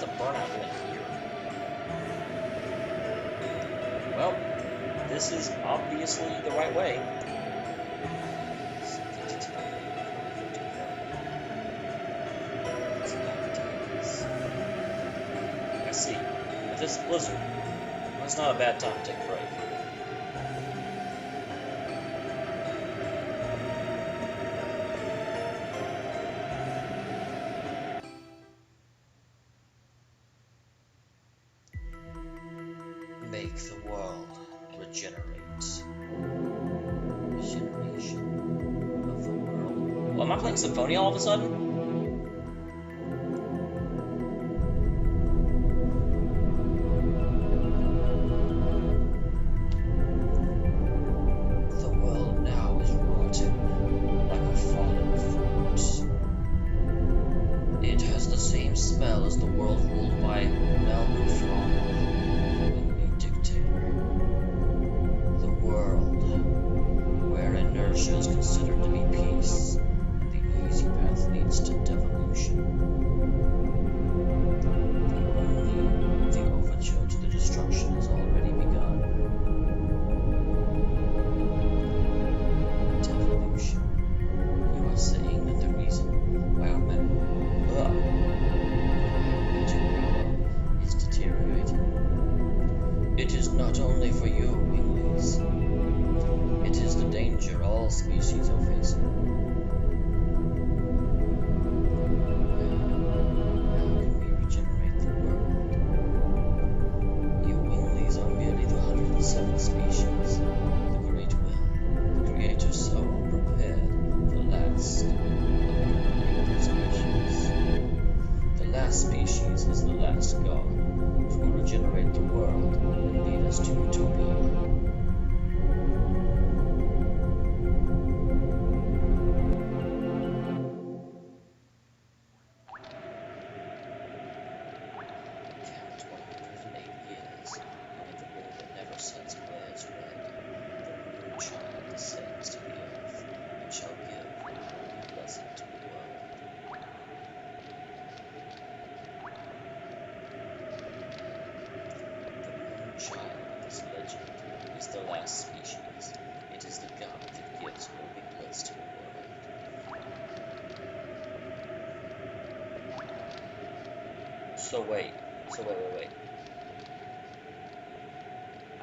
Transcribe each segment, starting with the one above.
the burnout doing here? Well, this is obviously the right way. I see. If it's a blizzard, that's not a bad time to take a break. Make the world regenerate. Regeneration of the world. Well, am I playing Symphonia all of a sudden? The world now is rotten like a fallen fruit. It has the same smell as the world ruled by Melkufron. Inertia is considered to be peace, and the easy path leads to devolution. The overture to the destruction has already begun. Devolution. You are saying that the reason why our magic power is deteriorating. It is not only for you, Winglies. It is the danger all species are facing. How can we regenerate the world? You Winglies are merely the 107th species. The Great Will, the Creator so prepared the last of the species. The last species is the last god, which will regenerate the world and lead us to utopia.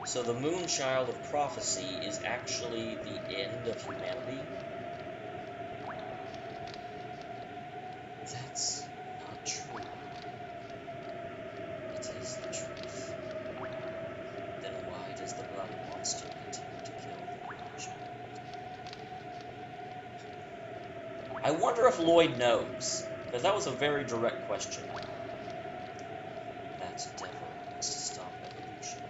So the Moonchild of Prophecy is actually the end of humanity? That's not true. It is the truth. Then why does the Blood Monster continue to kill the Moonchild? I wonder if Lloyd knows, because that was a very direct question. That devil wants to stop evolution.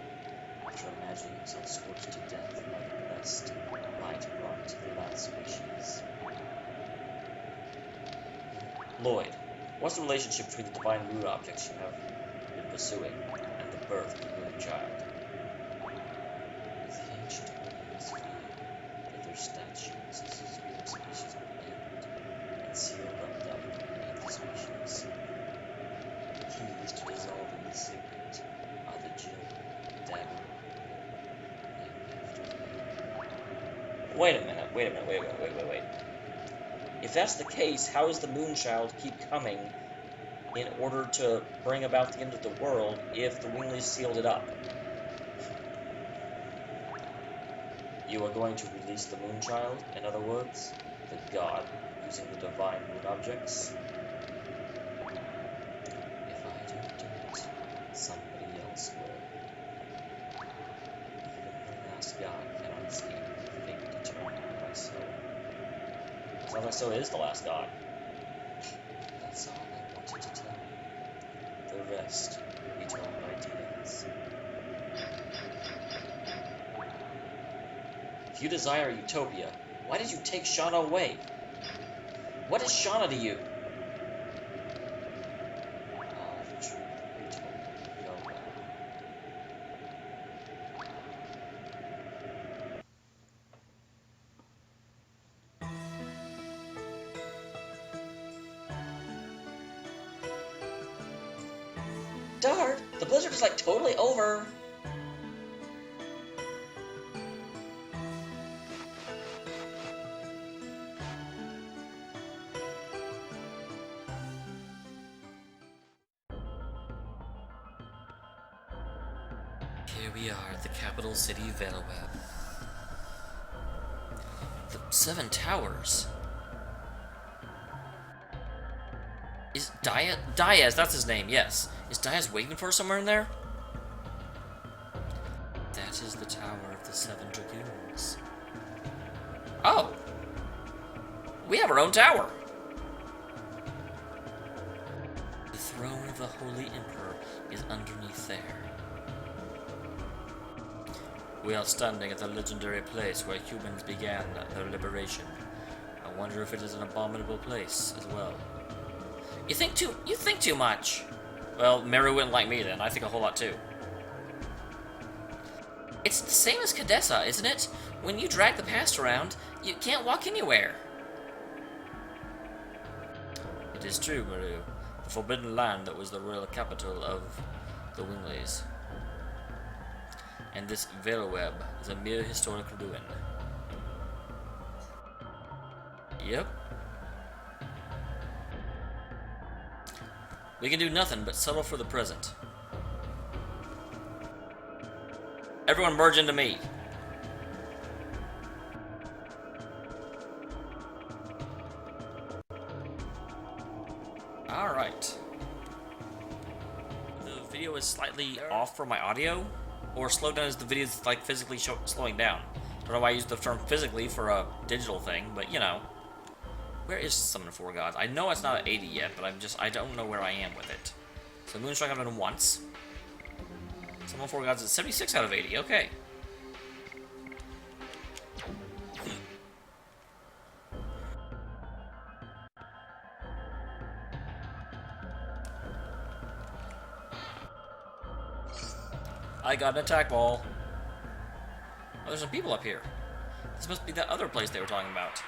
After imagining himself scorched to death by the blessed light brought to the last species. Lloyd, what's the relationship between the divine root objects you have been pursuing and the birth of the Moonchild? The ancient Indians feared that their statues as a spirit species would end and sealed up that would create the species. The keys to dissolving the secret are the gem, dagger, Wait a minute. If that's the case, how does the Moonchild keep coming in order to bring about the end of the world if the Winglies sealed it up? You are going to release the Moonchild, in other words, the god using the divine root objects? If I don't do it, somebody else will. Even the last god cannot escape the fate determined by soul. Sounds like so is the last god. That's all I wanted to tell you. The rest will be told by Diaz. If you desire utopia, why did you take Shauna away? What is Shauna to you? The truth will be told. Farewell. Dart, the blizzard is like totally over. Here we are at the capital city of Veloweb. The 7 Towers. Is Diaz, that's his name, yes. Is Diaz waiting for us somewhere in there? That is the Tower of the 7 Dragoons. Oh! We have our own tower! The throne of the Holy Emperor is underneath there. We are standing at the legendary place where humans began their liberation. I wonder if it is an abominable place as well. You think too much. Well, Meru wouldn't like me then. I think a whole lot too. It's the same as Cadessa, isn't it? When you drag the past around, you can't walk anywhere. It is true, Meru. The forbidden land that was the royal capital of the Wingleys. And this Veloweb is a mere historic ruin. Yep. We can do nothing but settle for the present. Everyone merge into me. Alright. The video is slightly off for my audio. Or slowed down as the video is like physically slowing down. Don't know why I use the term physically for a digital thing, but you know. Where is Summon 4 Gods? I know it's not at 80 yet, but I don't know where I am with it. So Moonstrike I've done once. Summon 4 Gods is 76 out of 80, okay. I got an attack ball. Oh, there's some people up here. This must be that other place they were talking about.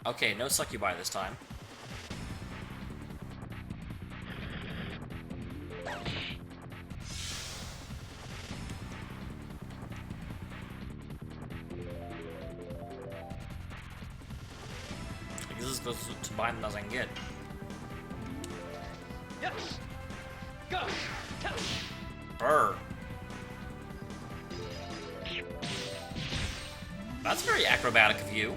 Okay, no succubi this time. This is close to bind as I can get. Yes. Go. Brr. That's very acrobatic of you.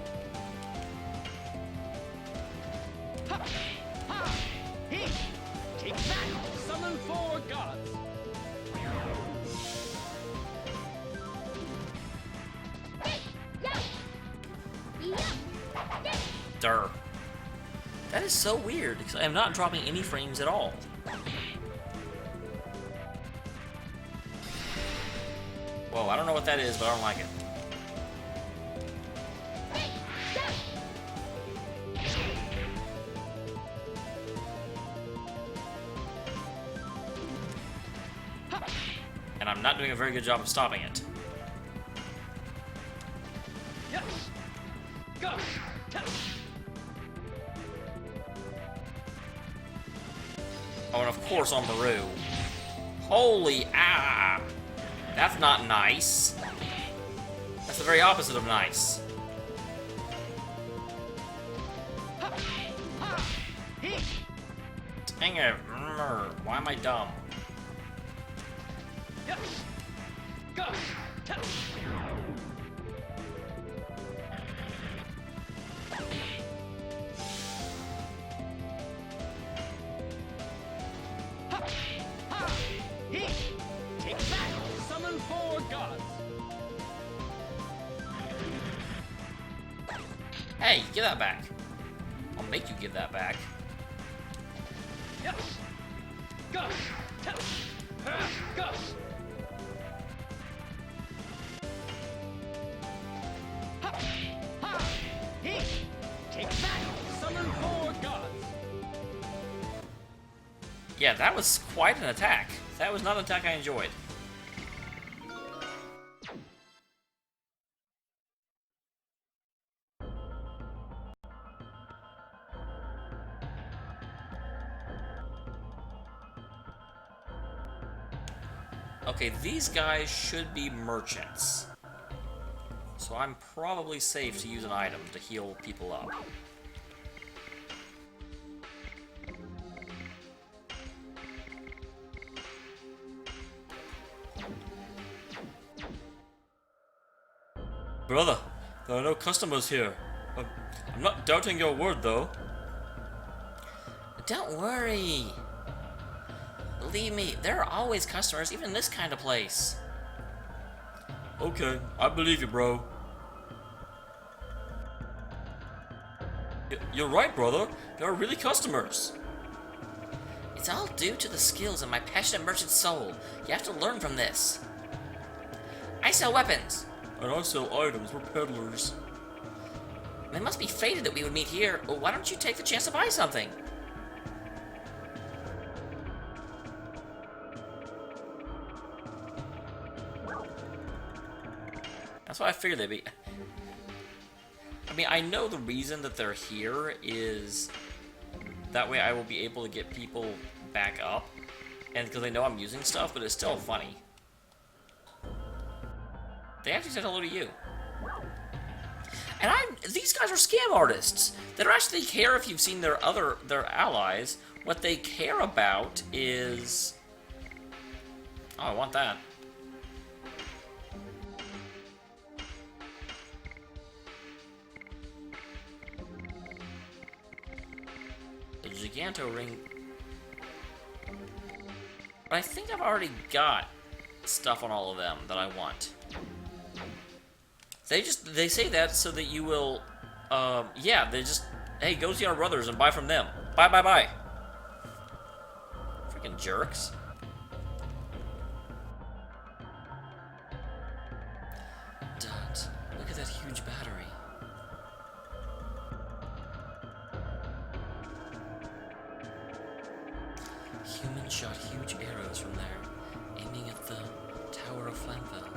Ha. Ha. He. Take that. Summon 4 gods. Durr. That is so weird, because I am not dropping any frames at all. Whoa, I don't know what that is, but I don't like it. And I'm not doing a very good job of stopping it. Yes. Go. Oh, and of course on Meru. Holy ah! That's not nice. That's the very opposite of nice. Dang it. Why am I dumb? Yes. Go. Take that. Summon 4 gods. Hey, give that back. I'll make you give that back. Yes. Go. Go. Take that. Summon 4 gods. Yeah, that was quite an attack. That was not an attack I enjoyed. Okay, these guys should be merchants. So I'm probably safe to use an item to heal people up. Brother, there are no customers here. I'm not doubting your word, though. Don't worry. Believe me, there are always customers, even in this kind of place. Okay, I believe you, bro. You're right, brother. There are really customers. It's all due to the skills of my passionate merchant soul. You have to learn from this. I sell weapons. And I sell items. We're peddlers. They must be fated that we would meet here. Well, why don't you take the chance to buy something? That's what I figured they'd be. I mean, I know the reason that they're here is that way I will be able to get people back up, and because they know I'm using stuff, but it's still funny. They actually said hello to you. And these guys are scam artists. They don't actually care if you've seen their allies. What they care about is... Oh, I want that. The Giganto ring. But I think I've already got stuff on all of them that I want. They say that so that you will, yeah, hey, go see our brothers and buy from them. Buy. Freaking jerks. Dad, look at that huge battery. Humans shot huge arrows from there, aiming at the Tower of Flamvell.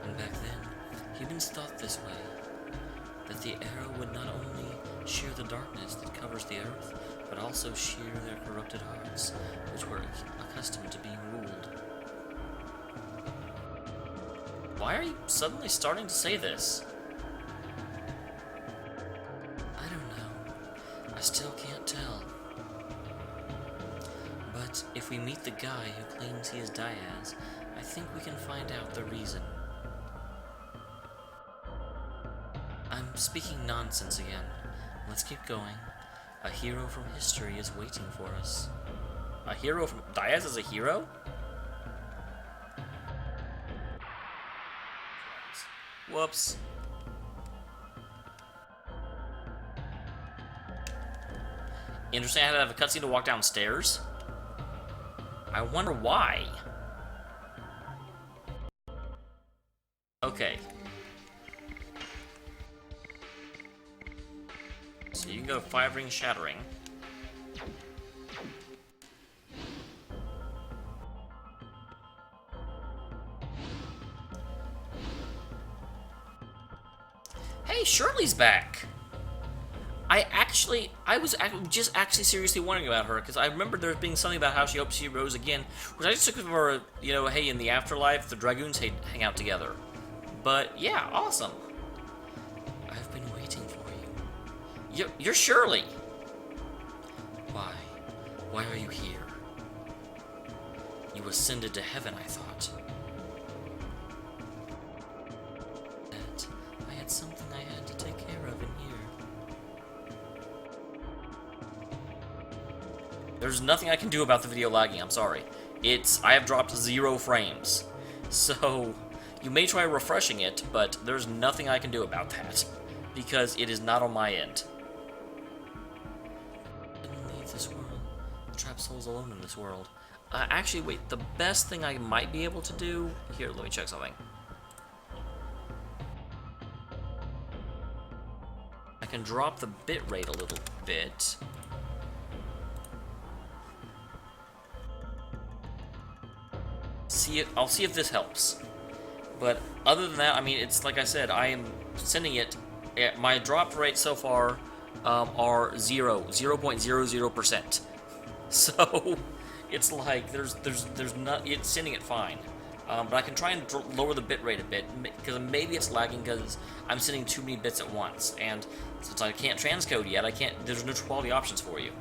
And back then, humans thought this way, that the arrow would not only shear the darkness that covers the earth, but also shear their corrupted hearts, which were accustomed to being ruled. Why are you suddenly starting to say this? I don't know. I still can't tell. But if we meet the guy who claims he is Diaz, I think we can find out the reason. I'm speaking nonsense again. Let's keep going. A hero from history is waiting for us. A hero from... Diaz is a hero? Whoops. Interesting, I had to have a cutscene to walk downstairs. I wonder why. Okay. So you can go 5-ring shattering. Hey, Shirley's back. I was just actually seriously wondering about her, because I remember there being something about how she hopes she rose again, which I just took for, you know, hey, in the afterlife, the Dragoons hang out together. But, yeah, awesome. I've been waiting for you. You're Shirley. Why? Why are you here? You ascended to heaven, I thought. That I had something I had to take care of in here. There's nothing I can do about the video lagging, I'm sorry. I have dropped 0 frames. So, you may try refreshing it, but there's nothing I can do about that. Because it is not on my end. I didn't leave this world. Trapped souls alone in this world. Actually, wait, the best thing I might be able to do... Here, let me check something. I can drop the bitrate a little bit. I'll see if this helps. But other than that, I mean, it's like I said, I am sending it. My drop rates so far are 0.00%. So it's like there's not, it's sending it fine. But I can try and lower the bit rate a bit, because maybe it's lagging because I'm sending too many bits at once, and since I can't transcode yet, there's no quality options for you.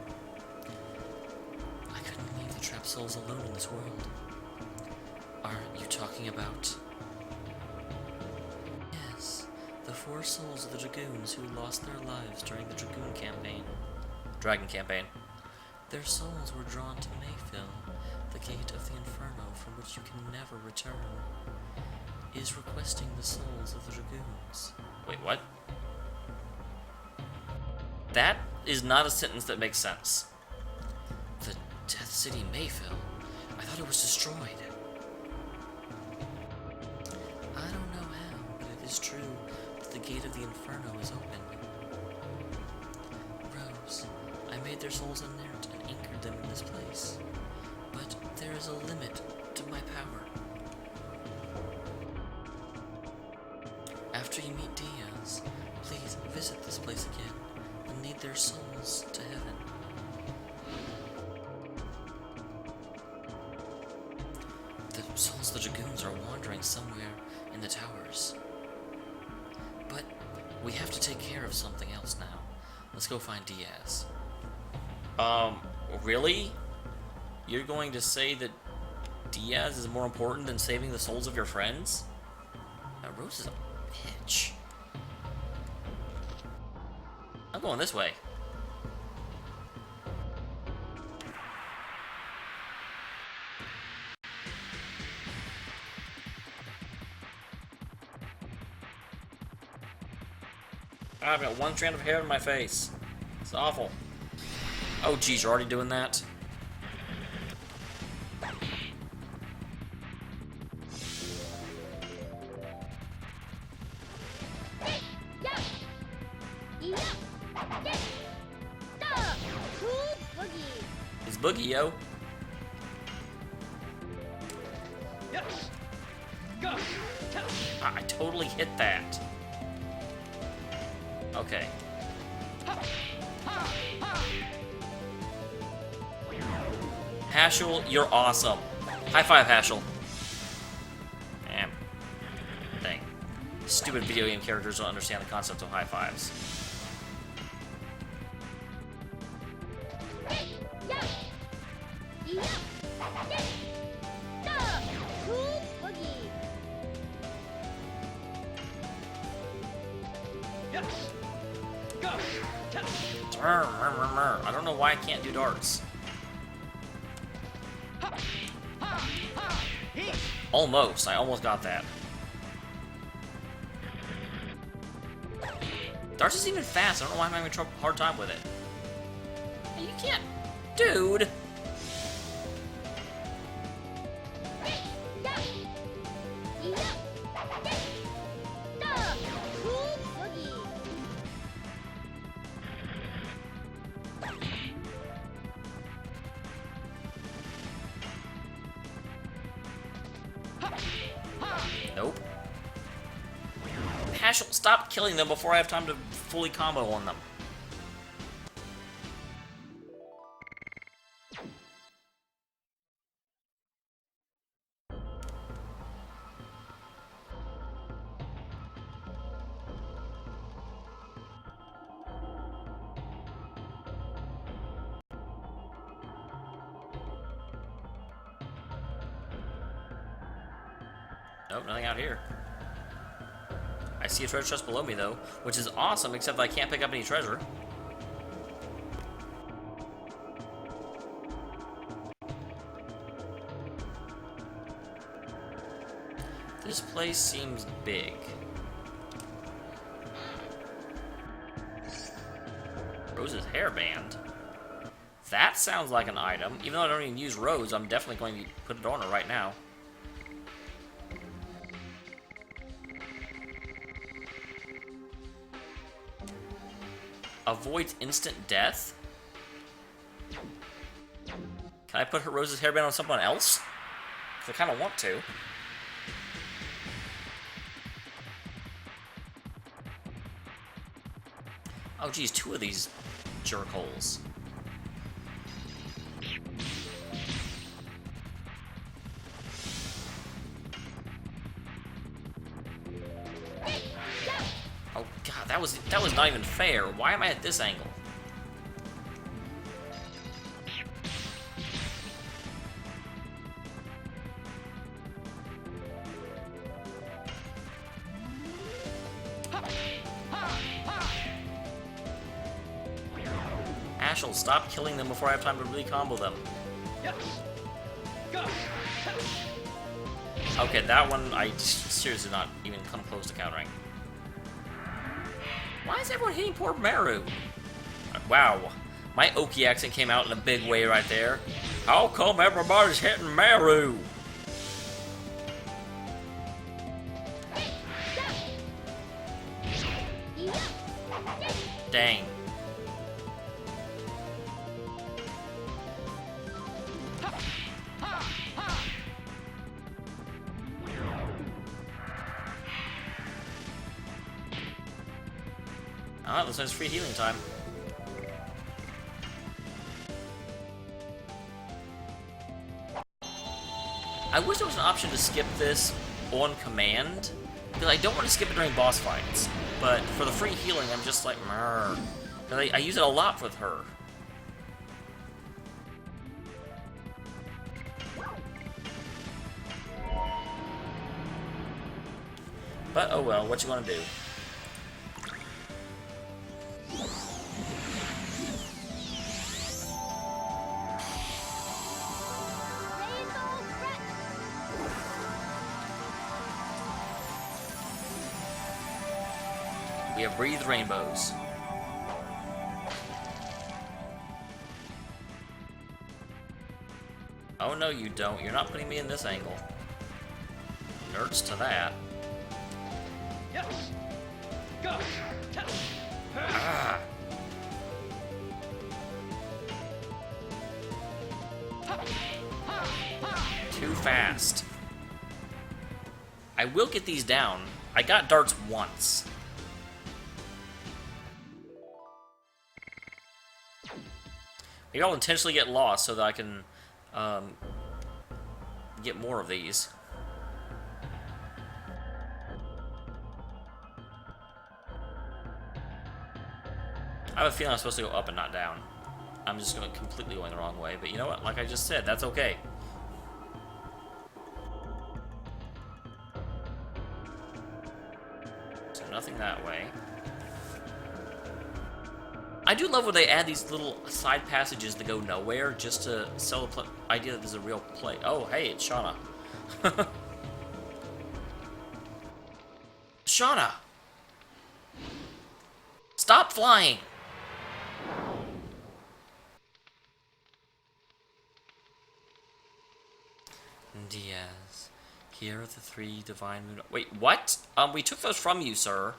I couldn't leave the trapped souls alone in this world. Are you talking about... Yes, the 4 souls of the Dragoons who lost their lives during the Dragoon campaign. Dragon campaign. Their souls were drawn to Mayfill, the gate of the Inferno from which you can never return, is requesting the souls of the Dragoons. Wait, what? That is not a sentence that makes sense. The Death City Mayfill? I thought it was destroyed. I don't know how, but it is true that the gate of the Inferno is open. Rose, I made their souls inert and anchored them in this place. But there is a limit to my power. After you meet Diaz, please visit this place again and lead their souls to heaven. The souls of the Dragoons are wandering somewhere in the towers. But we have to take care of something else now. Let's go find Diaz. Really? You're going to say that Diaz is more important than saving the souls of your friends? Now, Rose is a bitch. I'm going this way. I've got one strand of hair in my face. It's awful. Oh, geez, you're already doing that? It's Boogie, yo. I totally hit that. Okay. Hashel, you're awesome. High five, Hashel. Damn. Dang. Stupid video game characters don't understand the concept of high fives. I don't know why I can't do darts. Almost. I almost got that. Darts is even fast. I don't know why I'm having a hard time with it. Hey, you can't... Dude! Nope. Hashel, stop killing them before I have time to fully combo on them. Nope, nothing out here. I see a treasure chest below me, though, which is awesome, except that I can't pick up any treasure. This place seems big. Rose's hairband. That sounds like an item. Even though I don't even use Rose, I'm definitely going to put it on her right now. Avoids instant death? Can I put her Rose's hairband on someone else? Because I kind of want to. Oh geez, 2 of these jerk holes. God, that was not even fair. Why am I at this angle? Ashel, stop killing them before I have time to really combo them. Okay, that one I seriously not even come close to countering. Why is everyone hitting poor Maru? Wow, my Oki accent came out in a big way right there. How come everybody's hitting Maru? Dang. Ah, this one's free healing time. I wish there was an option to skip this on command, because I don't want to skip it during boss fights. But for the free healing, I'm just like, meh. I use it a lot with her. But oh well, what you want to do? We have breathed rainbows. Oh no, you don't. You're not putting me in this angle. Nerds to that. Go. Ah. Too fast. I will get these down. I got darts once. Maybe I'll intentionally get lost so that I can get more of these. I have a feeling I'm supposed to go up and not down. I'm just completely going the wrong way, but you know what? Like I just said, that's okay. So nothing that way. I do love when they add these little side passages that go nowhere just to sell the idea that there's a real play. Oh, hey, it's Shauna. Shauna! Stop flying! Diaz. Here are the 3 divine moon... Wait, what? We took those from you, sir.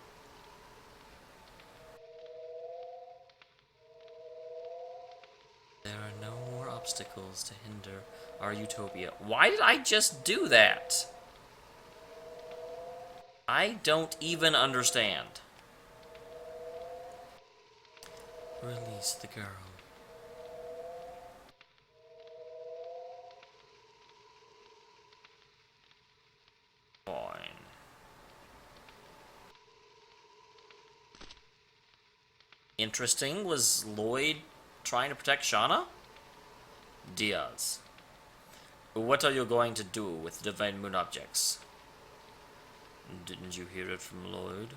There are no more obstacles to hinder our utopia. Why did I just do that? I don't even understand. Release the girl. Fine. Interesting. Was Lloyd trying to protect Shauna? Diaz. What are you going to do with the divine moon objects? Didn't you hear it from Lloyd?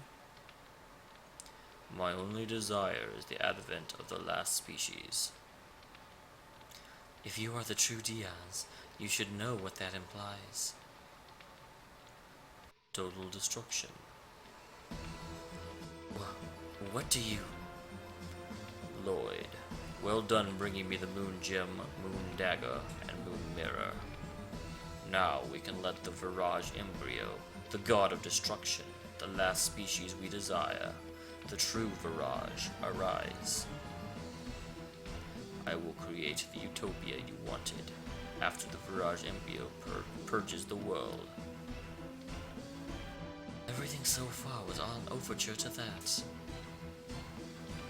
My only desire is the advent of the last species. If you are the true Diaz, you should know what that implies. Total destruction. What do you... Lloyd, well done bringing me the moon gem, moon dagger, and moon mirror. Now we can let the Virage embryo, the god of destruction, the last species we desire, the true Virage, arise. I will create the utopia you wanted, after the Virage embryo purges the world. Everything so far was all an overture to that.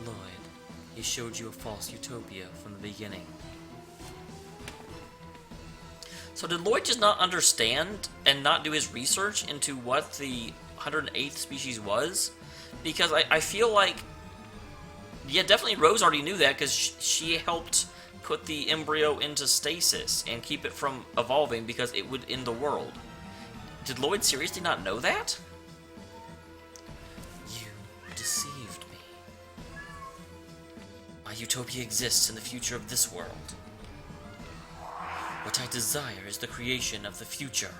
Lloyd, he showed you a false utopia from the beginning. So did Lloyd just not understand and not do his research into what the 108th species was? Because I feel like, yeah, definitely Rose already knew that because she helped put the embryo into stasis and keep it from evolving because it would end the world. Did Lloyd seriously not know that? You deceived me. My utopia exists in the future of this world. What I desire is the creation of the future,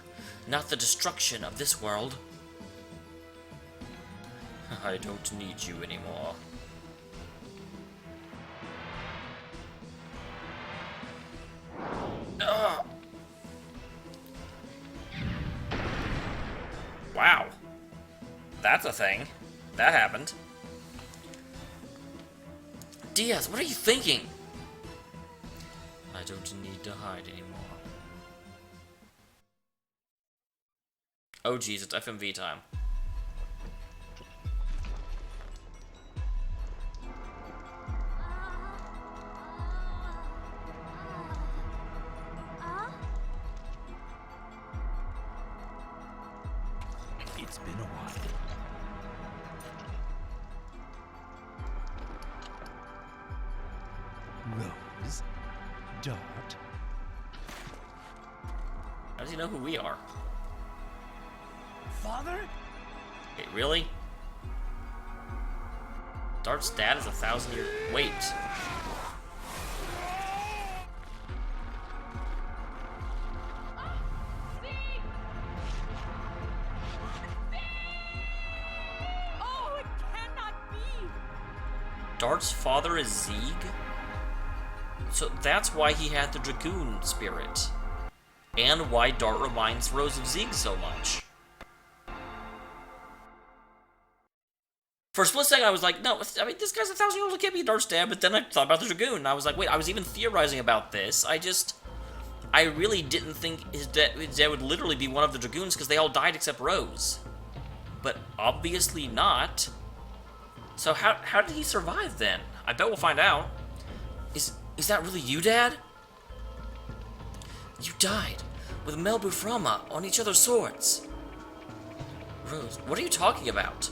not the destruction of this world. I don't need you anymore. Ugh. Wow. That's a thing. That happened. Diaz, what are you thinking? I don't need to hide anymore. Oh geez, it's FMV time. It's been a while. Rose, Dart. How does he know who we are? Father? Wait, really? Dart's dad is 1,000 years. Wait. Oh, it cannot be! Dart's father is Zeig? So that's why he had the Dragoon Spirit. And why Dart reminds Rose of Zeig so much. For a split second, I was like, no, I mean, this guy's 1,000 years old, it can't be Dart's dad, but then I thought about the Dragoon, and I was like, wait, I was even theorizing about this. I really didn't think his dad would literally be one of the Dragoons, because they all died except Rose. But obviously not. So how did he survive, then? I bet we'll find out. Is that really you, Dad? You died with Melbuframa on each other's swords. Rose, what are you talking about?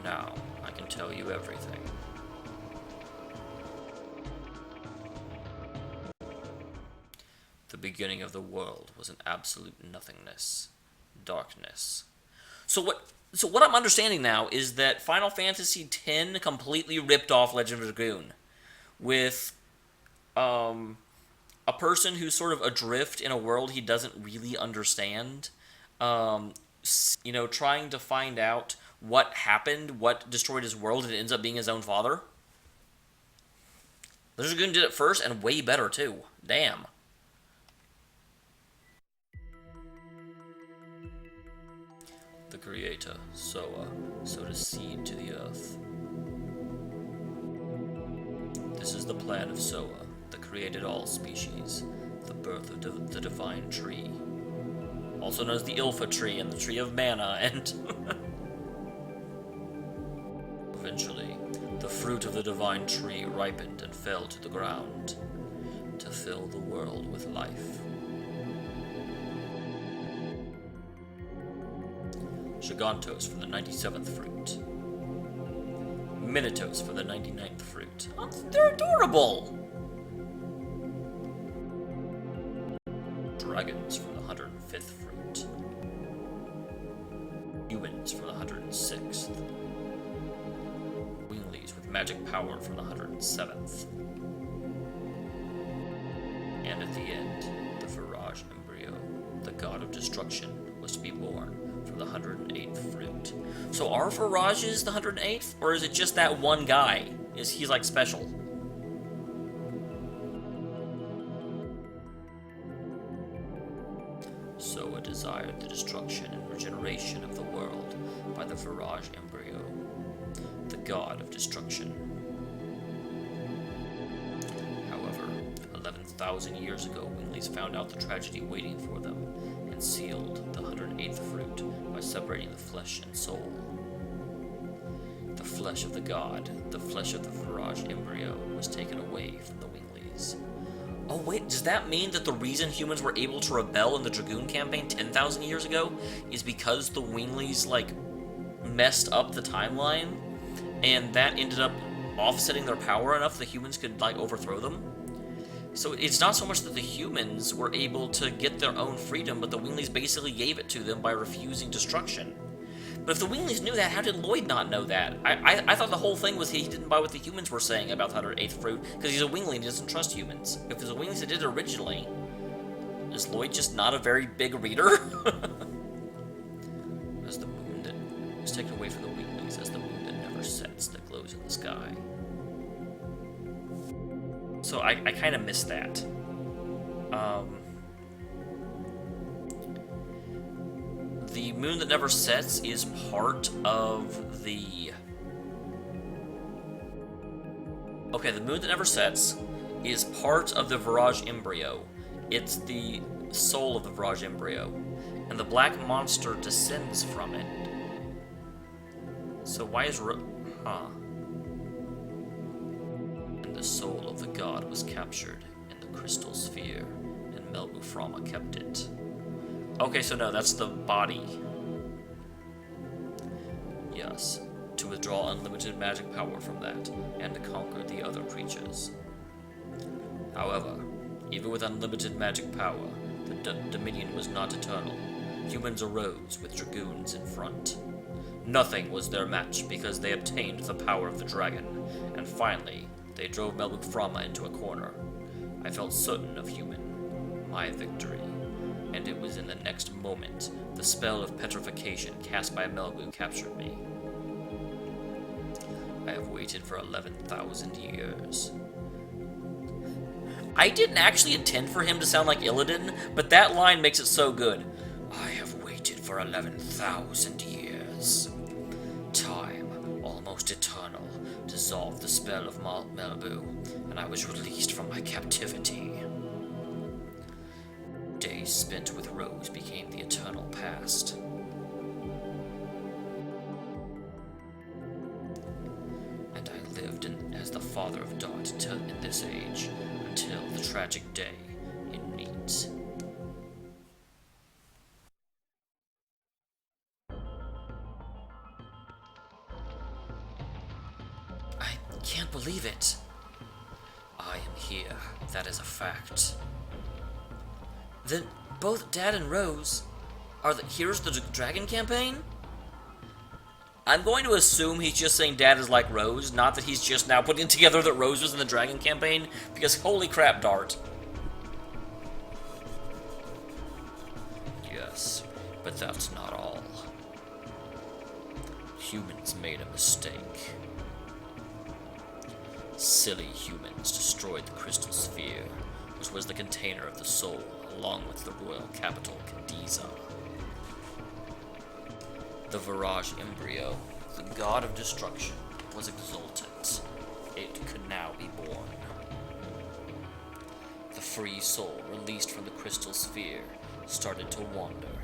Now, I can tell you everything. The beginning of the world was an absolute nothingness. Darkness. So what I'm understanding now is that Final Fantasy X completely ripped off Legend of Dragoon. With, a person who's sort of adrift in a world he doesn't really understand. You know, trying to find out what happened, what destroyed his world, and it ends up being his own father. Legend of Dragoon did it first, and way better, too. Damn. The Creator, Soa, sowed a seed to the earth. This is the plan of Soa, that created all species, the birth of the divine tree. Also known as the Ilfa tree and the tree of mana, and... Eventually, the fruit of the divine tree ripened and fell to the ground, to fill the world with life. Gigantos for the 97th fruit. Minotos for the 99th fruit. Oh, they're adorable! Dragons for the 105th fruit. Humans for the 106th. Winglies with magic power for the 107th. And at the end, the Virage embryo, the god of destruction, was to be born from the 108th fruit. So are Virages the 108th? Or is it just that one guy? Is he like special? Soa desired the destruction and regeneration of the world by the Virage embryo, the god of destruction. However, 11,000 years ago, Winglies found out the tragedy waiting for them and sealed the 108th fruit by separating the flesh and soul. The flesh of the god, the flesh of the Virage embryo, was taken away from the Winglies. Oh wait, does that mean that the reason humans were able to rebel in the Dragoon campaign 10,000 years ago is because the Winglies, like, messed up the timeline, and that ended up offsetting their power enough that humans could, like, overthrow them. So it's not so much that the humans were able to get their own freedom, but the Winglies basically gave it to them by refusing destruction. But if the Winglies knew that, how did Lloyd not know that? I thought the whole thing was he didn't buy what the humans were saying about the 108th fruit, because he's a Wingling and he doesn't trust humans. If it was the Winglies that did it originally, is Lloyd just not a very big reader? As the moon that is taken away from the Winglies, as the moon that never sets, that glows in the sky. So I kind of missed that. The moon that never sets is part of the... Okay, the moon that never sets is part of the Virage embryo. It's the soul of the Virage embryo. And the black monster descends from it. So why is... And the soul of the god was captured in the crystal sphere, and Melbuframa kept it. Okay, so no, that's the body. Yes, to withdraw unlimited magic power from that, and to conquer the other creatures. However, even with unlimited magic power, the Dominion was not eternal. Humans arose with dragoons in front. Nothing was their match because they obtained the power of the dragon, and finally, they drove Melbuframa into a corner. I felt certain of my victory. And it was in the next moment the spell of petrification cast by Melbu captured me. I have waited for 11,000 years. I didn't actually intend for him to sound like Illidan, but that line makes it so good. I have waited for 11,000 years. Time, almost eternal, dissolved the spell of Melbu, and I was released from my captivity. Days spent with Rose became the eternal past. And I lived as the father of Dot in this age, until the tragic day in Neat. I can't believe it. I am here, that is a fact. Then both Dad and Rose are the heroes of the Dragon campaign? I'm going to assume he's just saying Dad is like Rose, not that he's just now putting together that Rose was in the Dragon campaign, because holy crap, Dart. Yes, but that's not all. Humans made a mistake. Silly humans destroyed the crystal sphere, which was the container of the soul, along with the royal capital, Cadiza. The Virage embryo, the god of destruction, was exultant. It could now be born. The free soul, released from the crystal sphere, started to wander,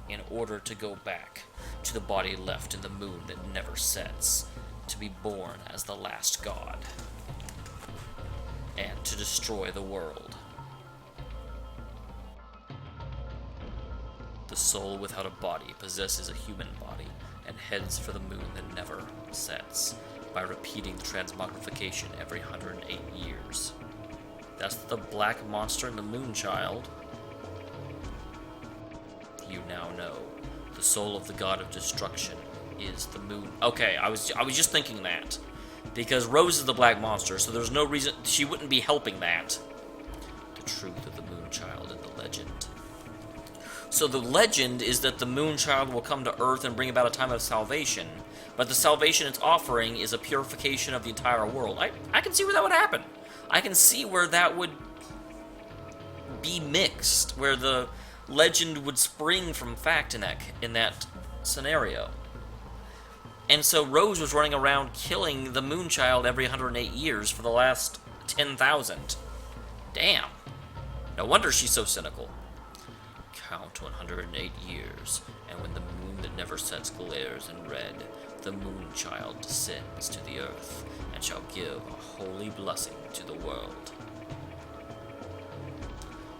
in order to go back to the body left in the moon that never sets, to be born as the last god, and to destroy the world. The soul without a body possesses a human body and heads for the moon that never sets by repeating the transmogrification every 108 years. That's the black monster and the moon child. You now know. The soul of the god of destruction is the moon. Okay, I was just thinking that. Because Rose is the black monster, so there's no reason she wouldn't be helping that. The truth of the moon child and the legend. So the legend is that the moon child will come to Earth and bring about a time of salvation, but the salvation it's offering is a purification of the entire world. I can see where that would happen. I can see where that would be mixed, where the legend would spring from fact in that scenario. And so Rose was running around killing the moon child every 108 years for the last 10,000. Damn. No wonder she's so cynical. Count 108 years, and when the moon that never sets glares in red, the moon child descends to the earth, and shall give a holy blessing to the world.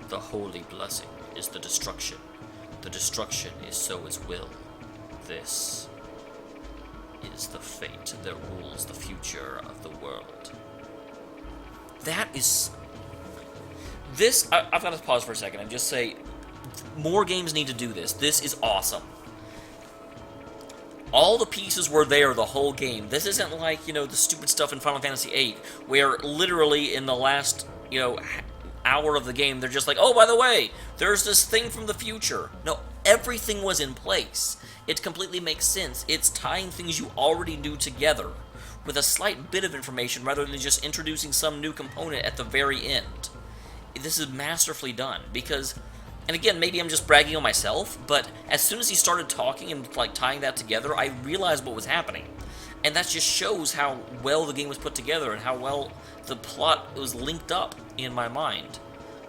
The holy blessing is the destruction. The destruction is so its will. This is the fate that rules the future of the world. That is... This... I've got to pause for a second and just say, more games need to do this. This is awesome. All the pieces were there the whole game. This isn't like, the stupid stuff in Final Fantasy VIII, where literally in the last, hour of the game, they're just like, oh, by the way, there's this thing from the future. No, everything was in place. It completely makes sense. It's tying things you already knew together with a slight bit of information rather than just introducing some new component at the very end. This is masterfully done because... And again, maybe I'm just bragging on myself, but as soon as he started talking and tying that together, I realized what was happening. And that just shows how well the game was put together and how well the plot was linked up in my mind.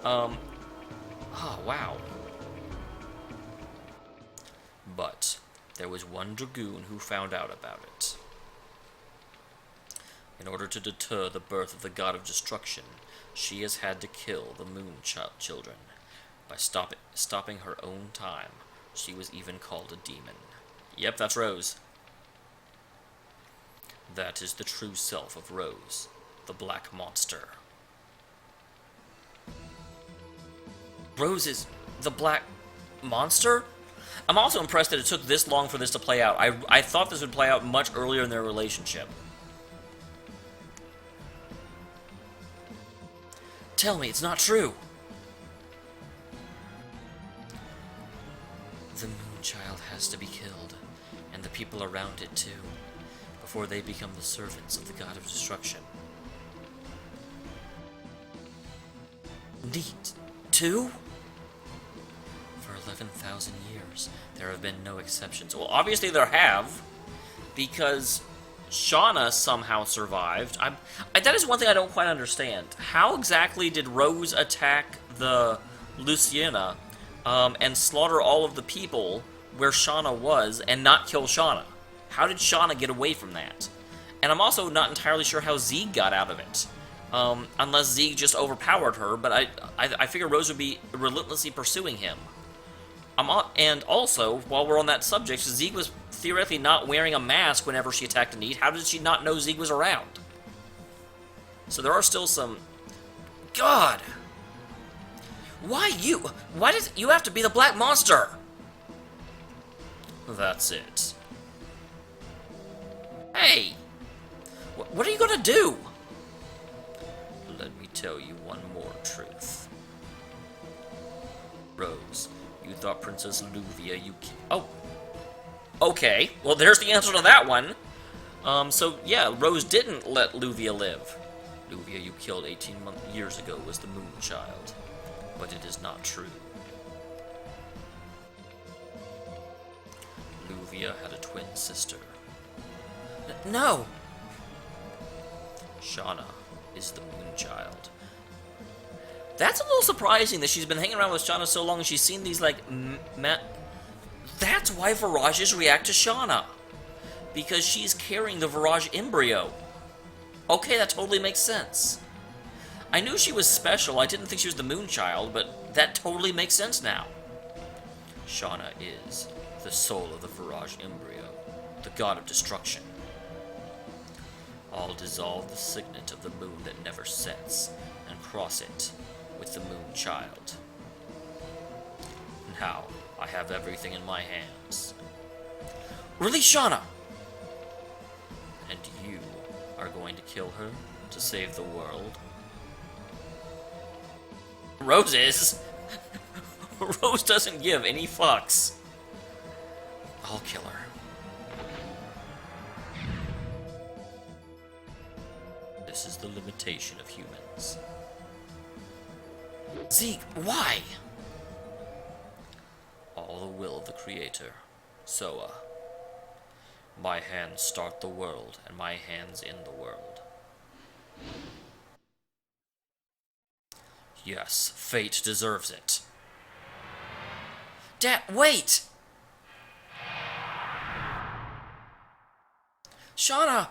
Oh, wow. But there was one Dragoon who found out about it. In order to deter the birth of the God of Destruction, she has had to kill the Moon Children. By stopping her own time, she was even called a demon. Yep, that's Rose. That is the true self of Rose, the Black Monster. Rose is the Black Monster? I'm also impressed that it took this long for this to play out. I thought this would play out much earlier in their relationship. Tell me, it's not true. The Moonchild has to be killed, and the people around it too, before they become the servants of the God of Destruction. Neat. Two? For 11,000 years, there have been no exceptions. Well, obviously there have, because Shauna somehow survived. That is one thing I don't quite understand. How exactly did Rose attack the Luciana and slaughter all of the people where Shauna was and not kill Shauna? How did Shauna get away from that? And I'm also not entirely sure how Zeig got out of it. Unless Zeig just overpowered her, but I figure Rose would be relentlessly pursuing him. And also, while we're on that subject, Zeig was theoretically not wearing a mask whenever she attacked Anit. How did she not know Zeig was around? So there are still some... God! Why you? Why does you have to be the Black Monster? That's it. Hey! What are you gonna do? Let me tell you one more truth. Rose, you thought Princess Luvia Oh! Okay, well there's the answer to that one. So yeah, Rose didn't let Luvia live. Luvia you killed 18 years ago was the Moonchild. But it is not true. Luvia had a twin sister. No! Shauna is the Moonchild. That's a little surprising that she's been hanging around with Shauna so long and she's seen these, That's why Virages react to Shauna. Because she's carrying the Virage embryo. Okay, that totally makes sense. I knew she was special, I didn't think she was the Moonchild, but that totally makes sense now. Shauna is the soul of the Virage embryo, the God of Destruction. I'll dissolve the signet of the moon that never sets, and cross it with the Moonchild. Now, I have everything in my hands. Release Shauna! And you are going to kill her to save the world? Rose is. Rose doesn't give any fucks. I'll kill her. This is the limitation of humans. Zeig, why? All the will of the Creator, Soa. My hands start the world, and my hands end the world. Yes, fate deserves it. Dad, wait! Shauna!